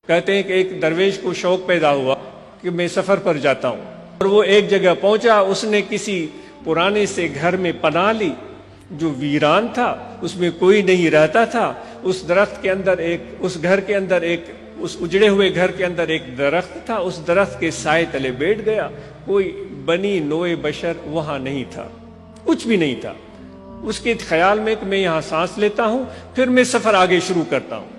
کہتے ہیں کہ ایک درویش کو شوق پیدا ہوا کہ میں سفر پر جاتا ہوں، اور وہ ایک جگہ پہنچا، اس نے کسی پرانے سے گھر میں پناہ لی جو ویران تھا، اس میں کوئی نہیں رہتا تھا۔ اس درخت کے اندر اس اجڑے ہوئے گھر کے اندر ایک درخت تھا، اس درخت کے سائے تلے بیٹھ گیا۔ کوئی بنی نوع بشر وہاں نہیں تھا، کچھ بھی نہیں تھا۔ اس کے خیال میں کہ میں یہاں سانس لیتا ہوں، پھر میں سفر آگے شروع کرتا ہوں۔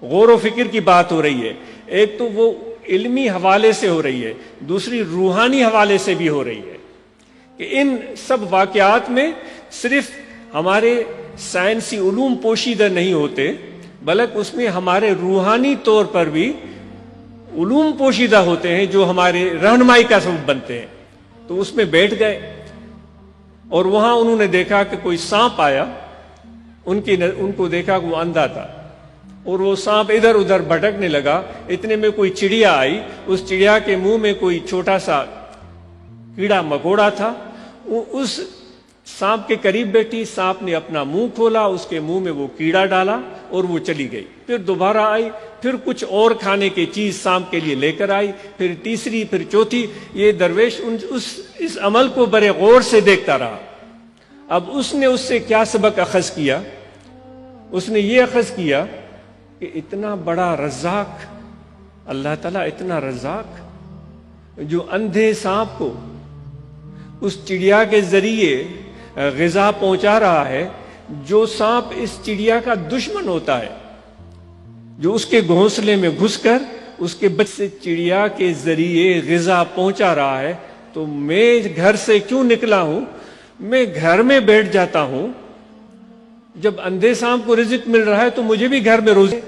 غور و فکر کی بات ہو رہی ہے، ایک تو وہ علمی حوالے سے ہو رہی ہے، دوسری روحانی حوالے سے بھی ہو رہی ہے کہ ان سب واقعات میں صرف ہمارے سائنسی علوم پوشیدہ نہیں ہوتے، بلکہ اس میں ہمارے روحانی طور پر بھی علوم پوشیدہ ہوتے ہیں جو ہمارے رہنمائی کا سبب بنتے ہیں۔ تو اس میں بیٹھ گئے اور وہاں انہوں نے دیکھا کہ کوئی سانپ آیا، ان کو دیکھا کہ وہ اندھا تھا، اور وہ سانپ ادھر ادھر بھٹکنے لگا۔ اتنے میں کوئی چڑیا آئی، اس چڑیا کے منہ میں کوئی چھوٹا سا کیڑا مکوڑا تھا، وہ اس سانپ کے قریب بیٹھی، سانپ نے اپنا منہ کھولا، اس کے منہ میں وہ کیڑا ڈالا اور وہ چلی گئی۔ پھر دوبارہ آئی، پھر کچھ اور کھانے کی چیز سانپ کے لیے لے کر آئی، پھر تیسری، پھر چوتھی۔ یہ درویش اس عمل کو بڑے غور سے دیکھتا رہا۔ اب اس نے اس سے کیا سبق اخذ کیا؟ اس نے یہ اخذ کیا کہ اتنا بڑا رزاق، اللہ تعالیٰ اتنا رزاق جو اندھے سانپ کو اس چڑیا کے ذریعے غذا پہنچا رہا ہے، جو سانپ اس چڑیا کا دشمن ہوتا ہے، جو اس کے گھونسلے میں گھس کر اس کے بچے سے چڑیا کے ذریعے غذا پہنچا رہا ہے، تو میں گھر سے کیوں نکلا ہوں؟ میں گھر میں بیٹھ جاتا ہوں۔ جب اندھے سانپ کو رزق مل رہا ہے تو مجھے بھی گھر میں روزی۔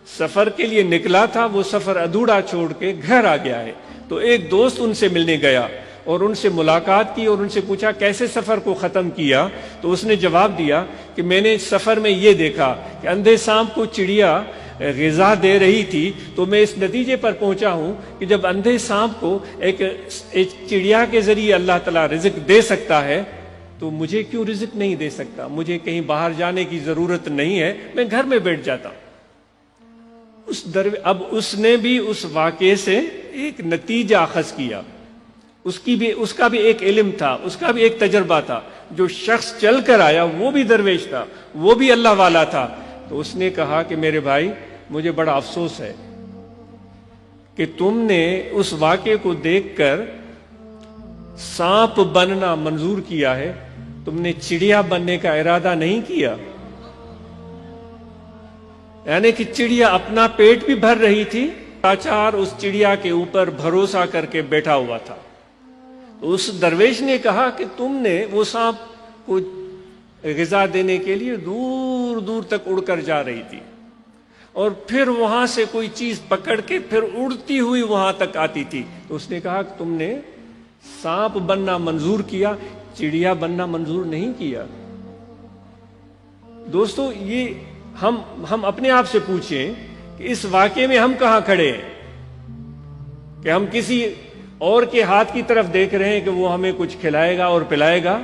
سفر کے لیے نکلا تھا، وہ سفر ادھورا چھوڑ کے گھر آ گیا ہے۔ تو ایک دوست ان سے ملنے گیا اور ان سے ملاقات کی اور ان سے پوچھا کیسے سفر کو ختم کیا؟ تو اس نے جواب دیا کہ میں نے سفر میں یہ دیکھا کہ اندھے سانپ کو چڑیا غذا دے رہی تھی، تو میں اس نتیجے پر پہنچا ہوں کہ جب اندھے سانپ کو ایک چڑیا کے ذریعے اللہ تعالیٰ رزق دے سکتا ہے تو مجھے کیوں رزق نہیں دے سکتا؟ مجھے کہیں باہر جانے کی ضرورت نہیں ہے، میں گھر میں بیٹھ جاتا ہوں۔ اب اس نے بھی اس واقعے سے ایک نتیجہ اخذ کیا، اس کا بھی ایک علم تھا، اس کا بھی ایک تجربہ تھا۔ جو شخص چل کر آیا وہ بھی درویش تھا، وہ بھی اللہ والا تھا۔ تو اس نے کہا کہ میرے بھائی، مجھے بڑا افسوس ہے کہ تم نے اس واقعے کو دیکھ کر سانپ بننا منظور کیا ہے، تم نے چڑیا بننے کا ارادہ نہیں کیا۔ یعنی کہ چڑیا اپنا پیٹ بھی بھر رہی تھی، لاچار اس چڑیا کے اوپر بھروسہ کر کے بیٹھا ہوا تھا۔ تو اس درویش نے کہا کہ تم نے وہ سانپ کو غذا دینے کے لیے دور دور تک اڑ کر جا رہی تھی، اور پھر وہاں سے کوئی چیز پکڑ کے پھر اڑتی ہوئی وہاں تک آتی تھی۔ تو اس نے کہا کہ تم نے سانپ بننا منظور کیا، چڑیا بننا منظور نہیں کیا۔ دوستو، یہ ہم اپنے آپ سے پوچھیں کہ اس واقعے میں ہم کہاں کھڑے ہیں؟ کہ ہم کسی اور کے ہاتھ کی طرف دیکھ رہے ہیں کہ وہ ہمیں کچھ کھلائے گا اور پلائے گا،